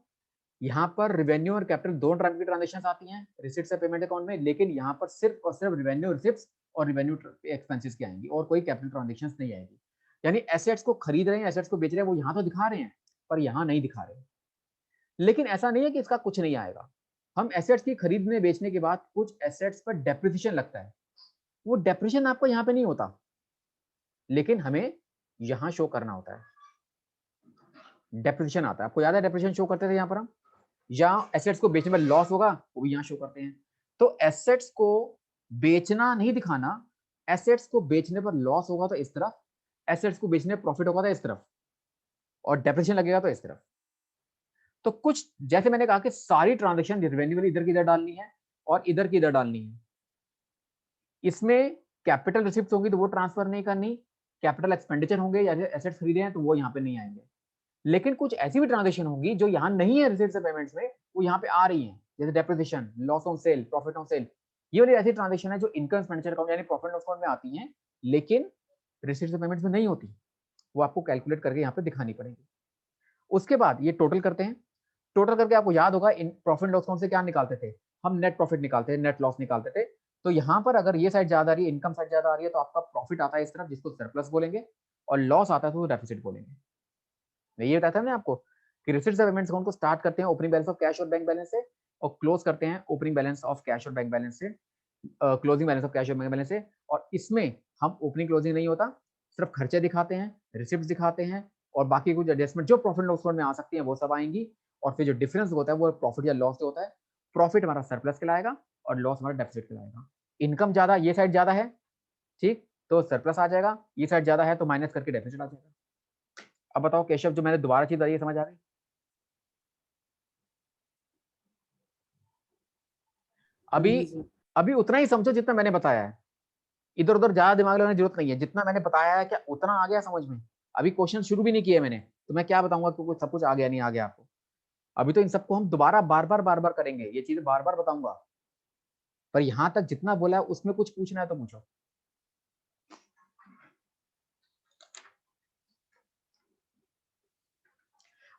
यहाँ पर रिवेन्यू और कैपिटल दोनों टाइप की ट्रांजेक्शन आती हैं रिसिप्ट से पेमेंट अकाउंट में, लेकिन यहाँ पर सिर्फ और सिर्फ रिवेन्यू रिसिप्ट्स और रिवेन्यू एक्सपेंसेस की आएंगी, और कोई कैपिटल ट्रांजेक्शन नहीं आएगी। यानी एसेट्स को खरीद रहे हैं, एसेट्स को बेच रहे हैं, वो यहाँ तो दिखा रहे हैं पर यहाँ नहीं दिखा रहे। लेकिन ऐसा नहीं है कि इसका कुछ नहीं आएगा। हम एसेट्स की खरीदने बेचने के बाद कुछ एसेट्स पर डेप्रिसिएशन लगता है, वो डेप्रिसिएशन आपको यहाँ पे नहीं होता, लेकिन हमें यहाँ शो करना होता है। डेप्रिसिएशन आता है, आपको याद है डेप्रिसिएशन शो करते थे यहाँ पर हम, या एसेट्स को बेचने में लॉस होगा वो भी यहाँ शो करते हैं। तो एसेट्स को बेचना नहीं दिखाना, एसेट्स को बेचने पर लॉस होगा तो इस तरफ, एसेट्स को बेचने पर प्रॉफिट होगा तो इस तरफ, और डेप्रिसिएशन लगेगा तो इस तरफ। तो कुछ जैसे मैंने कहा कि सारी ट्रांजेक्शन रेवेन्यू वाली इधर की इधर डालनी है और इधर की इधर डालनी है। इसमें कैपिटल रिसिप्ट होगी तो वो ट्रांसफर नहीं करनी, कैपिटल एक्सपेंडिचर होंगे या एसेट्स खरीदे हैं तो वो यहाँ पे नहीं आएंगे। लेकिन कुछ ऐसी भी ट्रांजेक्शन होगी जो यहाँ नहीं है रिसिप्ट से पेमेंट्स में, वो यहाँ पे आ रही है, जैसे depreciation, loss on sale, profit on sale. ये वाली ऐसी ट्रांजेक्शन है जो इनकम एक्सपेंडिचर अकाउंट यानी प्रॉफिट लॉस अकाउंट में आती हैं, लेकिन रिसिप्ट से पेमेंट्स में नहीं होती, वो आपको कैलकुलेट करके यहाँ पे दिखानी पड़ेगी। उसके बाद ये टोटल करते हैं, टोटल करके आपको याद होगा इन प्रॉफिट लॉस अकाउंट से क्या निकालते थे हम, नेट प्रॉफिट निकालते थे, नेट लॉस निकालते थे। तो यहाँ पर अगर ये साइड ज्यादा आ रही है, इनकम साइड ज्यादा आ रही है, तो आपका प्रॉफिट आता है इस तरफ जिसको सरप्लस बोलेंगे, और लॉस आता है तो डेफिसिट बोलेंगे। मैं ये बताया था ना आपको कि रिसीट्स से पेमेंट्स अकाउंट को स्टार्ट करते हैं ओपनिंग बैलेंस ऑफ कैश और बैंक बैलेंस से, और क्लोज करते हैं ओपनिंग बैलेंस ऑफ कैश और बैंक बैलेंस से, क्लोजिंग बैलेंस ऑफ कैश और बैंक बैलेंस से। और इसमें हम ओपनिंग क्लोजिंग नहीं होता, सिर्फ खर्चे दिखाते हैं, रिसिप्ट दिखाते हैं, और बाकी कुछ एडजस्टमेंट जो प्रॉफिट लॉस अकाउंट में आ सकती है वो सब आएंगी। और फिर जो डिफरेंस होता है वो प्रॉफिट या लॉस से होता है। प्रॉफिट हमारा सरप्लस कहलाएगा और लॉस हमारा डेफिसिट कहलाएगा। इनकम ज्यादा, ये साइड ज्यादा है, ठीक, तो सरप्लस आ जाएगा, ये साइड ज्यादा है तो माइनस करके डेफिसिट आ जाएगा। अब बताओ केशव, जो मैंने दोबारा चीज बताई समझ आ रही? अभी अभी उतना ही समझो जितना मैंने बताया है, इधर उधर ज्यादा दिमाग लगाने की जरूरत नहीं है। जितना मैंने बताया है क्या उतना आ गया समझ में? अभी क्वेश्चन शुरू भी नहीं किए मैंने, तो मैं क्या बताऊंगा कि सब कुछ आ गया नहीं आ गया आपको? अभी तो इन सबको हम दोबारा बार बार करेंगे, ये चीजें बार बार बताऊंगा। पर यहां तक जितना बोला है उसमें कुछ पूछना है तो पूछो।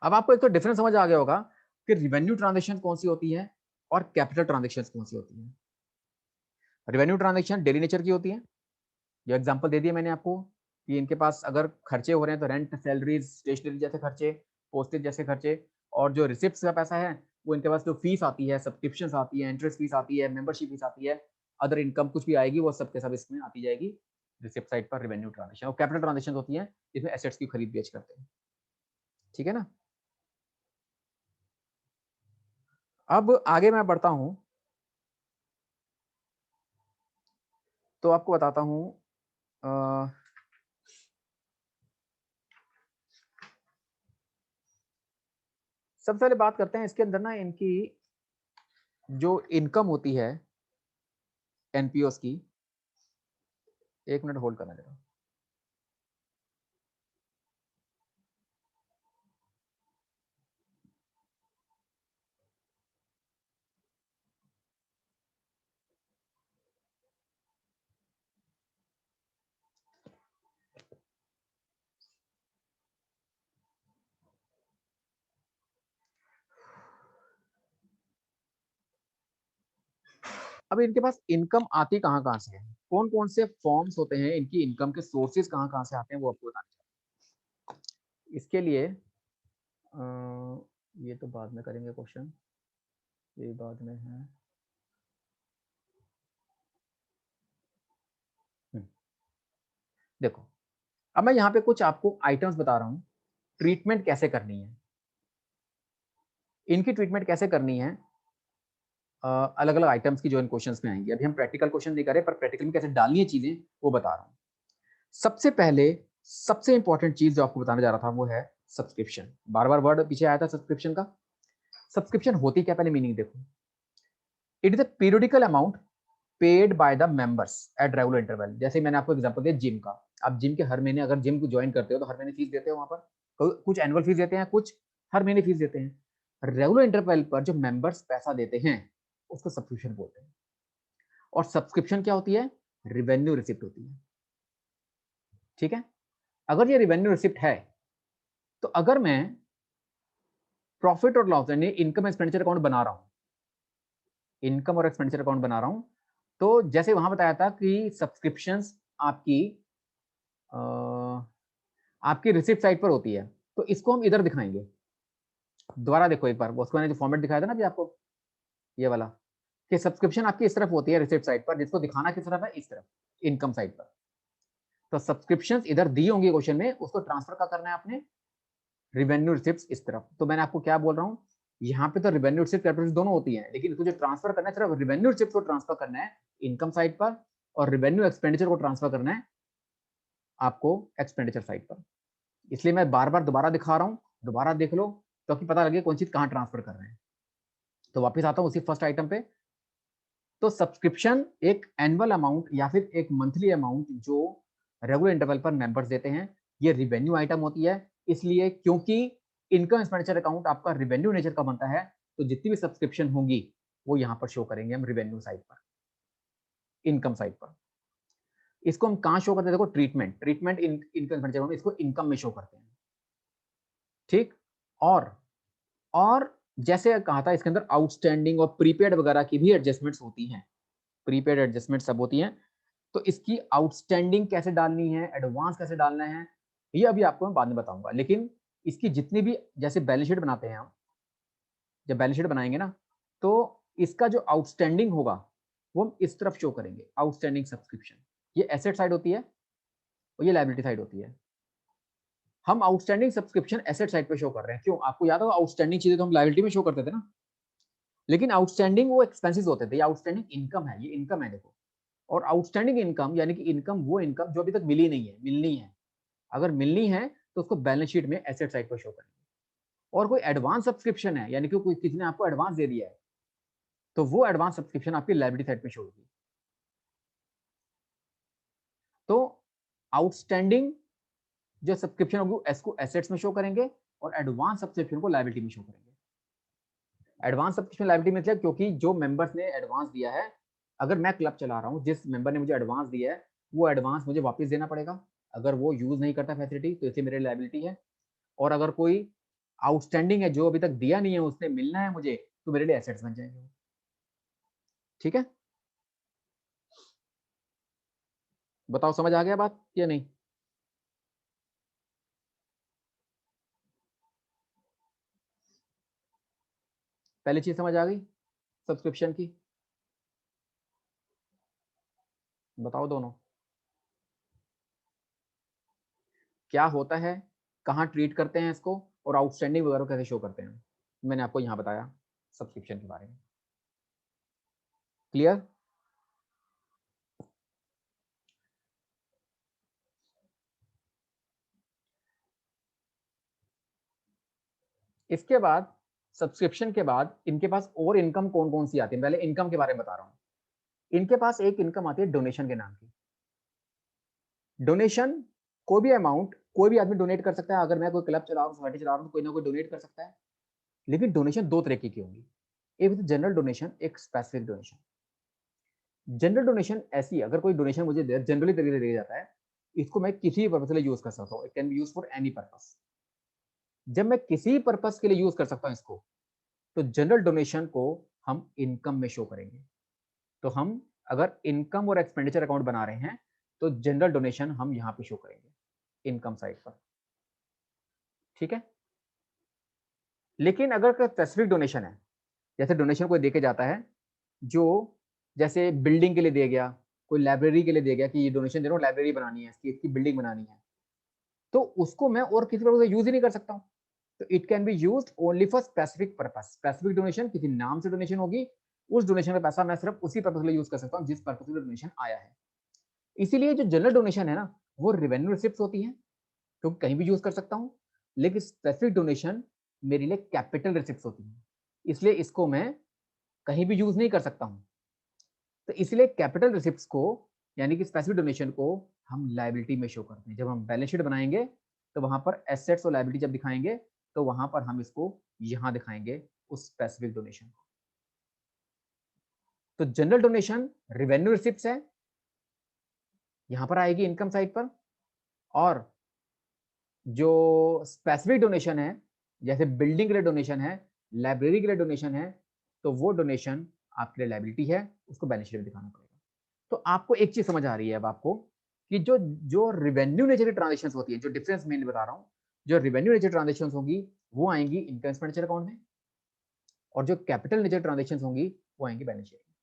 अब आपको एक तो डिफरेंस समझ आ गया होगा कि रिवेन्यू ट्रांजेक्शन कौन सी होती है और कैपिटल ट्रांजेक्शन कौन सी होती है। रिवेन्यू ट्रांजेक्शन डेली नेचर की होती है, जो एग्जांपल दे दिया मैंने आपको कि इनके पास अगर खर्चे हो रहे हैं तो रेंट, सैलरीज, स्टेशनरी जैसे खर्चे, पोस्टेज जैसे खर्चे। और जो रिसिप्ट्स का पैसा है वो इनके पास जो फीस आती है, सब्सक्रिप्शन आती है, इंटरेस्ट फीस आती है, मेंबरशिप फीस आती है, अदर इनकम कुछ भी आएगी वो सब के सब इसमें आती जाएगी रिसिप्ट साइड पर रिवेन्यू ट्रांजेक्शन। और कैपिटल ट्रांजेक्शन होती है जिसमें एसेट्स की खरीद बेच करते हैं। ठीक है ना? अब आगे मैं बढ़ता हूं। तो आपको बताता हूँ, सबसे पहले बात करते हैं इसके अंदर ना इनकी जो इनकम होती है एनपीओस की। एक मिनट होल्ड करना जरा। अब इनके पास इनकम आती कहाँ से है, कौन कौन से फॉर्म्स होते हैं, इनकी इनकम के सोर्सेज कहाँ से आते हैं, वो आपको बताना चाहिए। इसके लिए ये तो बाद में करेंगे क्वेश्चन, ये बाद में है। देखो, अब मैं यहाँ पे कुछ आपको आइटम्स बता रहा हूँ, ट्रीटमेंट कैसे करनी है, इनकी ट्रीटमेंट कैसे करनी है अलग अलग आइटम्स की जो इन क्वेश्चंस में आएंगे। अभी हम प्रैक्टिकल क्वेश्चन नहीं कर रहे, पर प्रैक्टिकल में कैसे डालनी है चीजें वो बता रहा हूँ। सबसे पहले सबसे इंपॉर्टेंट चीज जो आपको बताने जा रहा था वो है सब्सक्रिप्शन। बार बार वर्ड पीछे आया था सब्सक्रिप्शन का। सब्सक्रिप्शन होती क्या, पहले मीनिंग देखो। It is a periodical amount paid by the members at regular interval. जैसे मैंने आपको एग्जांपल दिया जिम का, आप जिम के हर महीने अगर जिम को ज्वाइन करते हो तो हर महीने फीस देते हो, वहां पर कुछ एनुअल फीस देते हैं, कुछ हर महीने फीस देते हैं। रेगुलर इंटरवल पर जो मेंबर्स पैसा देते हैं उसको सब्सक्रिप्शन बोलते हैं। और सब्सक्रिप्शन क्या होती है, रिवेन्यू रिसिप्ट होती है। ठीक है, अगर ये रिवेन्यू रिसिप्ट है तो अगर मैं प्रॉफिट और लॉस यानी इनकम एक्सपेंडिचर अकाउंट बना रहा हूं, इनकम और एक्सपेंडिचर अकाउंट बना रहा हूं, तो जैसे वहां बताया था कि सब्सक्रिप्शंस आपकी आपकी रिसिप्ट साइड पर होती है, तो इसको हम इधर दिखाएंगे। दोबारा देखो एक बार, उसको मैंने जो फॉर्मेट दिखाया था ना अभी आपको, ये वाला, कि सब्सक्रिप्शन आपकी इस तरफ होती है रिसिप्ट साइड पर, जिसको दिखाना किस तरफ है, इस तरफ, इनकम साइड पर। तो सब्सक्रिप्शंस इधर दी होंगी क्वेश्चन में, उसको ट्रांसफर का करना है आपने रिवेन्यू रिसिप्ट इस तरफ। तो मैंने आपको क्या बोल रहा हूँ, यहाँ पे तो रिवेन्यू रिसिप्ट कैपिटल दोनों होती हैं, लेकिन इसको जो ट्रांसफर करना है सिर्फ रिवेन्यू रिसिप्ट को ट्रांसफर करना है इनकम साइड पर, और रिवेन्यू एक्सपेंडिचर को ट्रांसफर करना है आपको एक्सपेंडिचर साइड पर। इसलिए मैं बार बार दोबारा दिखा रहा हूँ, दोबारा देख लो तो कि पता लगे कौन चीज कहाँ ट्रांसफर कर रहे हैं। तो वापस आता हूँ उसी फर्स्ट आइटम पे। तो सब्सक्रिप्शन एक एनुअल अमाउंट या फिर एक मंथली अमाउंट जो रेगुलर इंटरवल पर मेंबर्स देते हैं, ये रिवेन्यू आइटम होती है। इसलिए क्योंकि इनकम एक्सपेंडिचर अकाउंट आपका रिवेन्यू नेचर का बनता है, तो जितनी भी सब्सक्रिप्शन होंगी वो यहाँ पर शो करेंगे हम रिवेन्यू साइड पर, इनकम साइड पर। इसको हम कहाँ शो करते हैं, देखो ट्रीटमेंट इनकम एक्सपेंडिचर, इसको इनकम में शो करते हैं। ठीक, और जैसे कहा था इसके अंदर आउटस्टैंडिंग और प्रीपेड वगैरह की भी एडजस्टमेंट्स होती हैं, प्रीपेड एडजस्टमेंट सब होती हैं। तो इसकी आउटस्टैंडिंग कैसे डालनी है, एडवांस कैसे डालना है, ये अभी आपको मैं बाद में बताऊंगा। लेकिन इसकी जितनी भी, जैसे बैलेंस शीट बनाते हैं हम, जब बैलेंस शीट बनाएंगे ना, तो इसका जो आउटस्टैंडिंग होगा वो हम इस तरफ शो करेंगे, आउटस्टैंडिंग सब्सक्रिप्शन। ये एसेट साइड होती है और ये लायबिलिटी साइड होती है। हम आउटस्टैंडिंग सब्सक्रिप्शन एसेट साइड पे शो कर रहे हैं, क्यों, आपको याद होगा आउटस्टैंडिंग चीजें तो हम लायबिलिटी में शो करते थे ना, लेकिन आउटस्टैंडिंग वो एक्सपेंसेस होते थे, ये आउटस्टैंडिंग इनकम है, ये इनकम है देखो। और आउटस्टैंडिंग इनकम यानी कि इनकम, वो इनकम जो अभी तक मिली नहीं है, मिलनी है। अगर मिलनी है तो उसको बैलेंस शीट में एसेट साइड पर शो करेंगे। और कोई एडवांस सब्सक्रिप्शन है, यानी कि कोई किसी ने आपको एडवांस दे दिया है, तो वो एडवांस सब्सक्रिप्शन आपकी लायबिलिटी साइड पे शो होगी। तो आउटस्टैंडिंग जो सब्सक्रिप्शन होगी इसको एसेट्स में शो करेंगे, और एडवांस सब्सक्रिप्शन को लायबिलिटी में शो करेंगे। एडवांस सब्सक्रिप्शन लायबिलिटी में, क्योंकि जो मेंबर्स ने एडवांस दिया है, अगर मैं क्लब चला रहा हूँ, जिस मेंबर ने मुझे एडवांस दिया है वो एडवांस मुझे वापस देना पड़ेगा। अगर वो यूज नहीं करता फैसिलिटी तो इसे मेरे लायबिलिटी है। और अगर कोई आउटस्टैंडिंग है जो अभी तक दिया नहीं है, उसने मिलना है मुझे, तो मेरे लिए एसेट्स बन जाएंगे। ठीक है, बताओ समझ आ गया बात या नहीं। पहली चीज समझ आ गई सब्सक्रिप्शन की, बताओ दोनों क्या होता है, कहाँ ट्रीट करते हैं इसको, और आउटस्टैंडिंग वगैरह कैसे शो करते हैं। मैंने आपको यहाँ बताया सब्सक्रिप्शन के बारे में। क्लियर। इसके बाद सब्सक्रिप्शन के बाद इनके पास और इनकम कौन कौन सी आती है, पहले इनकम के बारे में बता रहा हूँ। इनके पास एक इनकम आती है डोनेशन के नाम की। डोनेशन कोई भी अमाउंट कोई भी आदमी डोनेट कर सकता है। अगर मैं कोई क्लब चला रहा हूँ, सोसाइटी चला रहा हूँ, तो कोई ना कोई डोनेट कर सकता है। लेकिन डोनेशन दो तरीके की होंगी, एक जनरल डोनेशन, एक स्पेसिफिक डोनेशन। जनरल डोनेशन ऐसी, अगर कोई डोनेशन मुझे जनरली तरीके से दिया जाता है, इसको मैं किसी पर्पस के लिए यूज कर सकता हूँ। It can be use for any purpose. जब मैं किसी पर्पस के लिए यूज कर सकता हूँ इसको, तो जनरल डोनेशन को हम इनकम में शो करेंगे। तो हम अगर इनकम और एक्सपेंडिचर अकाउंट बना रहे हैं, तो जनरल डोनेशन हम यहां पे शो करेंगे इनकम साइड पर। ठीक है। लेकिन अगर कोई स्पेसिफिक डोनेशन है, जैसे डोनेशन कोई देके जाता है, जो जैसे बिल्डिंग के लिए दे गया, कोई लाइब्रेरी के लिए दे गया कि ये डोनेशन दे रहा हूँ, लाइब्रेरी बनानी है, इसकी बिल्डिंग बनानी है, तो उसको मैं और किसी पर्पस से यूज ही नहीं कर सकता हूँ। तो it can be used only for specific purpose. Specific donation किसी नाम से डोनेशन होगी, उस डोनेशन का पैसा मैं सिर्फ उसी पर्पस के लिए यूज कर सकता हूँ जिस पर्पस के लिए डोनेशन आया है। इसीलिए जो जनरल डोनेशन है ना, वो रेवेन्यू रिसिप्ट होती है, क्योंकि कहीं भी यूज कर सकता हूँ। लेकिन स्पेसिफिक डोनेशन मेरे लिए कैपिटल रिसिप्ट होती है, इसलिए इसको मैं कहीं भी यूज नहीं कर सकता हूँ। तो इसलिए कैपिटल रिसिप्ट्स को, यानी कि स्पेसिफिक डोनेशन को, हम लायबिलिटी में शो करते हैं। जब हम बैलेंस शीट बनाएंगे, तो वहां पर एसेट्स और लायबिलिटी जब दिखाएंगे, तो वहां पर हम इसको यहां दिखाएंगे उस स्पेसिफिक डोनेशन को। तो जनरल डोनेशन रिवेन्यू रिसिप्ट्स है, यहां पर आएगी इनकम साइड पर। और जो स्पेसिफिक डोनेशन है, जैसे बिल्डिंग के लिए डोनेशन है, लाइब्रेरी के लिए डोनेशन है, तो वो डोनेशन आपके लिए लायबिलिटी है, उसको बैलेंस शीट में दिखाना पड़ेगा। तो आपको एक चीज समझ आ रही है अब आपको, कि जो जो रिवेन्यू नेचर की ट्रांजेक्शन होती है, जो डिफरेंस मेनली बता रहा हूँ, जो रिवेन्यू नेचर ट्रांजेक्शन होगी वो आएंगी इनकम एक्सपेंडिचर अकाउंट में, और जो कैपिटल नेचर ट्रांजेक्शन होंगी वो आएंगी बैलेंस शीट में।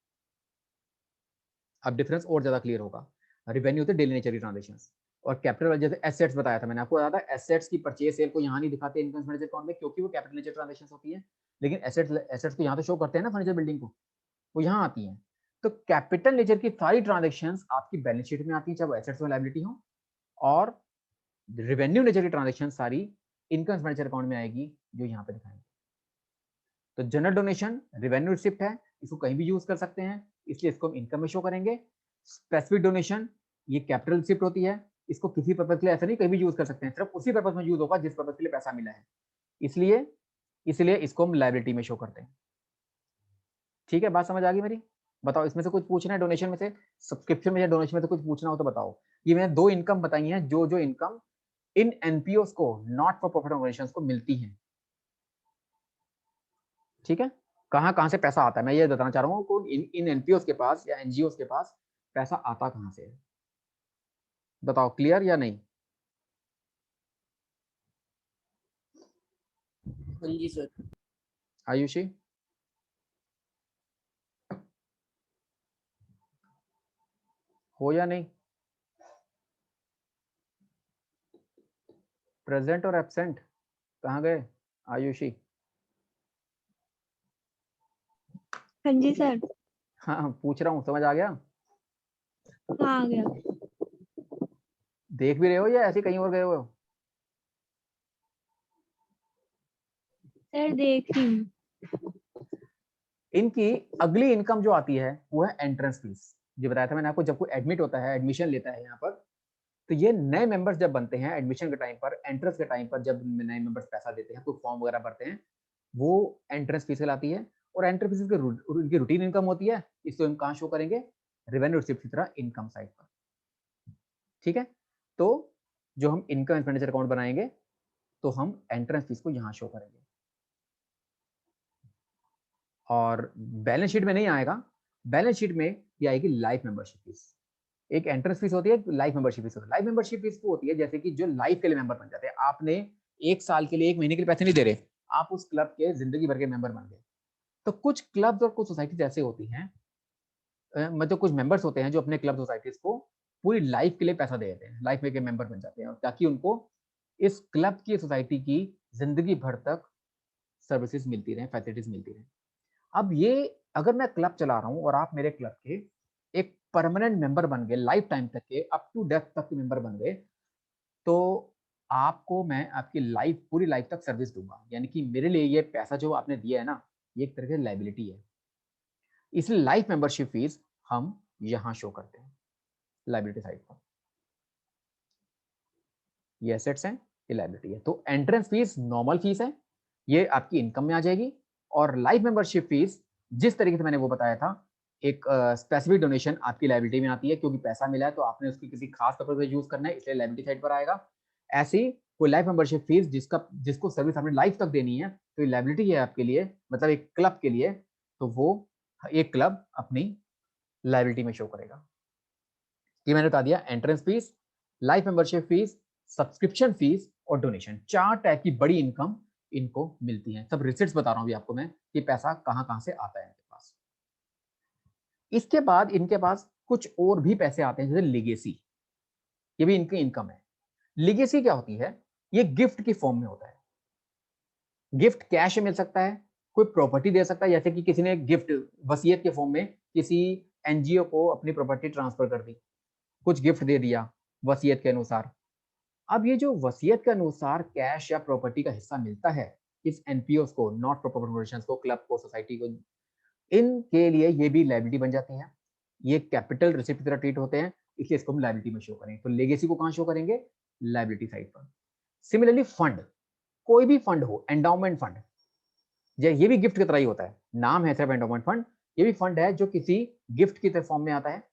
अब डिफरेंस और ज्यादा क्लियर होगा। रिवेन्यू होते डेली नेचर की ट्रांजेक्शन, और कैपिटल जैसे एसेट्स बताया था मैंने आपको, बताया था एसेट्स की परचेज सेल को यहाँ नहीं दिखाते इनकम एक्सपेंडिचर अकाउंट में, क्योंकि वो कैपिटल नेचर ट्रांजेक्शन होती है। लेकिन एसेट्स को यहाँ तो शो करते हैं ना, फर्नीचर बिल्डिंग को, वो यहाँ आती हैं। तो कैपिटल नेचर की सारी ट्रांजेक्शंस आपकी बैलेंस शीट में आती हैं, चाहे वो एसेट्स में लायबिलिटी हो। और रेवेन्यू नेचर की ट्रांजेक्शन सारी इनकम एक्सपेंडिचर अकाउंट में आएगी, जो यहाँ पे दिखाएंगे। तो जनरल डोनेशन रेवेन्यू रिसिप्ट है, इसको कहीं भी यूज कर सकते हैं, इसलिए इसको हम इनकम में शो करेंगे। स्पेसिफिक डोनेशन ये कैपिटल रिसिप्ट होती है, इसको किसी पर्पज के लिए ऐसा नहीं कहीं भी यूज कर सकते हैं, सिर्फ उसी पर्पज में यूज होगा जिस पर्पज के लिए पैसा मिला है, इसलिए इसलिए इसको हम लायबिलिटी में शो करते हैं। ठीक है, बात समझ आ गई मेरी? बताओ, इसमें से कुछ पूछना है डोनेशन में से, सब्सक्रिप्शन में या डोनेशन में से कुछ पूछना हो तो बताओ। ये मैंने दो इनकम बताई हैं, जो जो इनकम इन एनपीओस को, नॉट फॉर प्रॉफिट ऑर्गेनाइजेशंस को मिलती हैं। ठीक है, कहाँ कहाँ से पैसा आता है, मैं ये बताना चाह रहा हूँ, इन एनपीओस के पास या एनजीओ के पास पैसा आता कहाँ से है। बताओ, क्लियर या नहीं? हाँ जी सर। आयुषी, हो या नहीं? प्रेजेंट और एब्सेंट कहाँ गए? आयुषी? हाँ जी सर। हाँ, पूछ रहा हूँ, समझ आ गया? हाँ आ गया देख भी रहे हो या ऐसे कहीं और गए हुए हो? सर, देख रही हूँ। इनकी अगली इनकम जो आती है वो है एंट्रेंस फीस। जो बताया था मैंने आपको, जब कोई एडमिट होता है, एडमिशन लेता है यहाँ पर, तो ये नए मेंबर्स जब बनते हैं एडमिशन के टाइम पर, एंट्रेंस के टाइम पर, जब नए मेंबर्स पैसा देते हैं, कोई फॉर्म वगैरह भरते हैं, वो एंट्रेंस फीस कहलाती है। और एंट्रेंस फीस की रूटीन इनकम होती है, इसको हम कहाँ शो करेंगे? रेवेन्यू रिसिप्ट की तरह इनकम साइड पर। ठीक है, तो जो हम इनकम एक्सपेंडिचर अकाउंट बनाएंगे, तो हम एंट्रेंस फीस को यहाँ शो करेंगे। और बैलेंस शीट में नहीं आएगा, बैलेंस शीट में ये आएगी लाइफ मेंबरशिप फीस। एक एंट्रेंस फीस होती है, लाइफ मेंबरशिप फीस होती है। लाइफ मेंबरशिप फीस वो होती है जैसे कि जो लाइफ के लिए मेंबर बन जाते हैं। आपने एक साल के लिए, एक महीने के लिए पैसे नहीं दे रहे, आप उस क्लब के जिंदगी भर के मेंबर बन गए। तो कुछ क्लब्स और कुछ सोसाइटीज ऐसे होती हैं, मतलब कुछ मेंबर्स होते हैं जो अपने क्लब सोसाइटीज को पूरी लाइफ के लिए पैसा दे देते हैं, लाइफ में के मेंबर बन जाते हैं, ताकि उनको इस क्लब की, सोसाइटी की जिंदगी भर तक सर्विसेज मिलती रहे, फैसिलिटीज मिलती रहे। अब ये, अगर मैं क्लब चला रहा हूँ और आप मेरे क्लब के एक परमानेंट मेंबर बन गए, लाइफ टाइम तक के, अप टू डेथ तक के मेंबर बन गए, तो आपको मैं आपकी लाइफ पूरी लाइफ तक सर्विस दूंगा, यानी कि मेरे लिए ये पैसा जो आपने दिया है ना, ये एक तरह की लाइबिलिटी है। इसलिए लाइफ मेंबरशिप फीस हम यहां शो करते हैं लाइबिलिटी साइड पर। ये एसेट्स हैं, ये लाइबिलिटी है। तो एंट्रेंस फीस नॉर्मल फीस है, ये आपकी इनकम में आ जाएगी। और लाइफ मेंबरशिप फीस जिस तरीके से मैंने वो बताया था, एक स्पेसिफिक डोनेशन आपकी लाइबिलिटी में आती है, क्योंकि पैसा मिला है तो आपने उसकी किसी खास पर्पज में यूज करना है, इसलिए लाइबिलिटी साइड पर आएगा। ऐसी कोई लाइफ मेंबरशिप फीस जिसको सर्विस आपने लाइफ तक देनी है, तो ये लाइबिलिटी है आपके लिए, मतलब एक क्लब के लिए, तो वो एक क्लब अपनी लाइबिलिटी में शो करेगा। ये मैंने बता दिया, entrance fees, life membership fees, subscription fees और डोनेशन, 4 टाइप की बड़ी इनकम इनको मिलती है। सब रिसिट्स बता रहा हूं अभी आपको मैं कि पैसा कहां से आता है इनके पास। इसके बाद इनके पास कुछ और भी पैसे आते हैं, जैसे लिगेसी, ये भी इनकी इनकम है। लिगेसी क्या होती है? ये गिफ्ट की फॉर्म में होता है। गिफ्ट कैश में मिल सकता है, कोई प्रॉपर्टी दे सकता है, जैसे कि किसी ने गिफ्ट वसीयत के फॉर्म में किसी एनजीओ को अपनी प्रॉपर्टी ट्रांसफर कर दी, कुछ गिफ्ट दे दिया वसीयत के अनुसार। अब ये जो वसीयत के अनुसार कैश या प्रॉपर्टी का हिस्सा मिलता है इस एनपीओस को, नॉट फॉर प्रॉफिट ऑर्गेनाइजेशंस को, क्लब को, सोसाइटी को, इनके लिए ये भी लायबिलिटी बन जाती है। ये कैपिटल रिसिप्ट की तरह ट्रीट होते हैं, इसलिए इसको हम लायबिलिटी में शो करेंगे। तो लेगेसी को कहां शो करेंगे? लायबिलिटी साइड पर। सिमिलरली फंड, कोई भी फंड हो, एंडाउमेंट फंड, ये भी गिफ्ट की तरह ही होता है, नाम है सिर्फ एंडाउमेंट फंड, ये भी फंड है जो किसी गिफ्ट की तरह फॉर्म में आता है।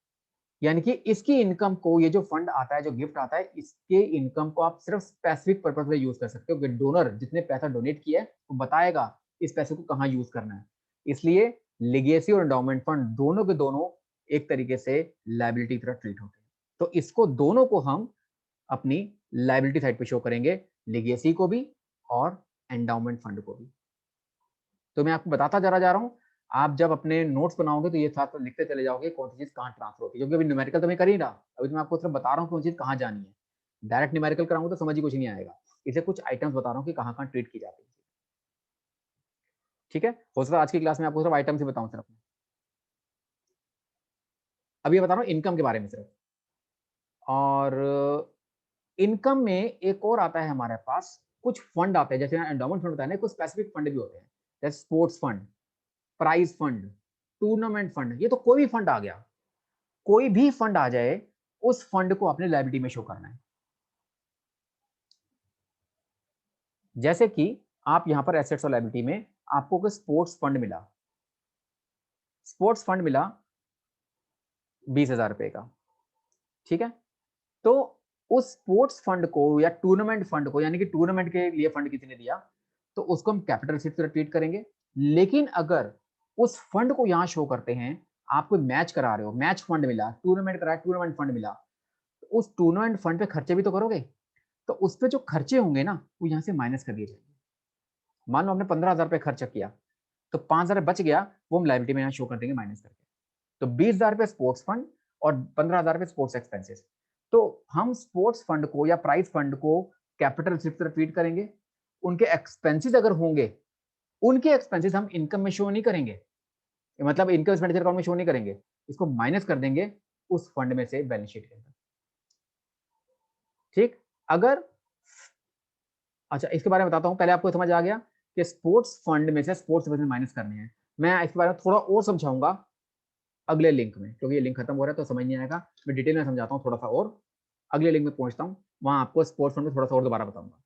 यानी कि इसकी इनकम को, ये जो फंड आता है, जो गिफ्ट आता है, इसके इनकम को आप सिर्फ स्पेसिफिक पर्पस में यूज कर सकते हो, कि डोनर जितने पैसा डोनेट किया है वो बताएगा इस पैसे को कहाँ यूज करना है। इसलिए लिगेसी और एंडाउमेंट फंड दोनों के दोनों एक तरीके से लायबिलिटी की तरह ट्रीट होते हैं। तो इसको दोनों को हम अपनी लायबिलिटी साइड पे शो करेंगे, लिगेसी को भी और एंडाउमेंट फंड को भी। तो मैं आपको बताता जा रहा हूँ, आप जब अपने नोट्स बनाओगे तो ये साथ में लिखते चले जाओगे कौन सी चीज कहाँ ट्रांसफर होती है, क्योंकि अभी न्यूमेरिकल तो मैं कर ही रहा, अभी तो मैं आपको सिर्फ बता रहा हूँ कौन सी चीज कहाँ जानी है। डायरेक्ट न्यूमेरिकल कराऊंगा तो समझ ही कुछ नहीं आएगा, इसे कुछ आइटम्स बता रहा हूँ कि कहाँ ट्रीट की जाती है। ठीक है, हो सकता है आज की क्लास में आपको सिर्फ आइटम्स ही बताऊं सिर्फ, अभी बता रहा हूँ इनकम के बारे में सिर्फ। और इनकम में एक और आता है हमारे पास, कुछ फंड आते हैं, जैसे एंडोमेंट फंड होता है ना, कुछ स्पेसिफिक फंड भी होते हैं, जैसे sports fund, prize fund, tournament fund. ये तो कोई भी फंड आ गया, कोई भी फंड आ जाए, उस फंड को अपने लायबिलिटी में शो करना है। जैसे कि आप यहां पर एसेट्स और लायबिलिटी में आपको कोई स्पोर्ट्स फंड मिला, स्पोर्ट्स फंड मिला 20,000 रुपए का, ठीक है। तो उस स्पोर्ट्स फंड को या टूर्नामेंट फंड को, यानी कि टूर्नामेंट के लिए फंड किसी ने दिया, तो उसको हम कैपिटल रिसिप्ट से ट्रीट करेंगे। लेकिन अगर उस फंड को यहां शो करते हैं, आप कोई मैच करा रहे हो, मैच फंड मिला, टूर्नामेंट कराया, टूर्नामेंट फंड मिला, तो उस टूर्नामेंट फंड पे खर्चे भी तो करोगे, तो उस पे जो खर्चे होंगे ना, वो यहाँ से माइनस कर दिए जाएंगे। मान लो आपने 15,000 रुपए खर्चा किया, तो 5,000 बच गया, वो हम लायबिलिटी में यहाँ शो कर देंगे माइनस करके। तो 20,000 रुपए स्पोर्ट्स फंड और 15,000 रुपए स्पोर्ट्स एक्सपेंसेस। तो हम स्पोर्ट्स फंड को या प्राइज फंड को कैपिटल रिसिप्ट पर ट्रीट करेंगे। उनके एक्सपेंसेस अगर होंगे, उनके एक्सपेंसेस हम इनकम में शो नहीं करेंगे, मतलब इनकम एक्सपेंडिचर अकाउंट में शो नहीं करेंगे, इसको माइनस कर देंगे उस फंड में से बैलेंस शीट के अंदर। ठीक, अगर, अच्छा इसके बारे में बताता हूं, पहले आपको समझ आ गया कि स्पोर्ट्स फंड में से स्पोर्ट्स एक्सपेंसेस माइनस करने हैं। मैं इसके बारे में थोड़ा और समझाऊंगा अगले लिंक में, क्योंकि ये लिंक खत्म हो रहा है तो समझ नहीं आएगा, मैं डिटेल में समझाता हूँ थोड़ा सा और, अगले लिंक में पहुंचता हूँ, वहां आपको स्पोर्ट्स फंड में थोड़ा सा और दोबारा बताऊंगा।